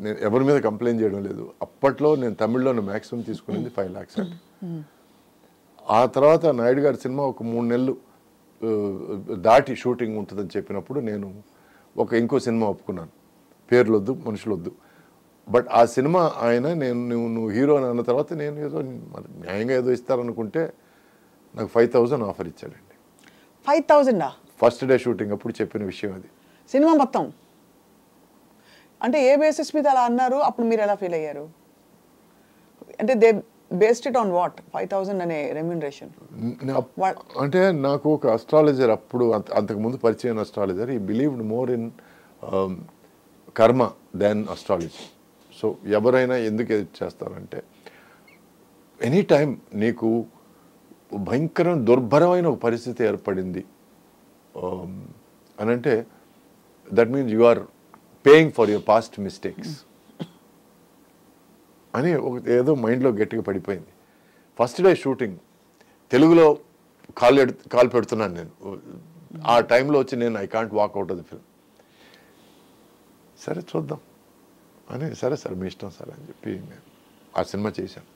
నేను ఎవరి మీద కంప్లైంట్ చేయడం లేదు. అప్పట్లో నేను తమిళ్లో మ్యాక్సిమం తీసుకునేది 5 lakhs అండి. ఆ తర్వాత నాయుడు గారి సినిమా ఒక 3 నెలలు దాటి షూటింగ్ ఉంటుందని చెప్పినప్పుడు నేను ఇంకో సినిమా ఒప్పుకున్నాను. పేర్లు వద్దు, మనుషులు వద్దు. బట్ ఆ సినిమా ఆయన నువ్వు హీరో అని అన్న తర్వాత నేను ఏదో న్యాయంగా ఏదో ఇస్తారనుకుంటే నాకు 5,000 ఆఫర్ ఇచ్చాడండి. 5,000 ఫస్ట్ డే షూటింగ్ అప్పుడు చెప్పిన విషయం అది. సినిమా మొత్తం అంటే ఏ బేసిస్ మీద అలా అన్నారు? అప్పుడు మీరు ఎలా ఫీల్ అయ్యారు? అంటే they based it on what? 5,000 అనే రెమ్యూనరేషన్ అంటే నాకు ఒక అస్ట్రాలజర్ అప్పుడు అంతకుముందు పరిచయం అస్ట్రాలజర్, ఈ believed more in karma than astrology. So ఎవరైనా ఎందుకు చేస్తారంటే ఎనీ టైం నీకు భయంకరమైన దుర్భరమైన ఒక పరిస్థితి ఏర్పడింది అని అంటే that means you are paying for your past mistakes అని ఏదో మైండ్లో గట్టిగా పడిపోయింది. ఫస్ట్ డే షూటింగ్ తెలుగులో కాల్ పెడుతున్నాను నేను. ఆ టైంలో వచ్చి నేను I can't walk out of the film. సరే చూద్దాం అని, సరే సార్ మీ ఇష్టం సార్ అని చెప్పి నేను ఆ సినిమా చేశాను.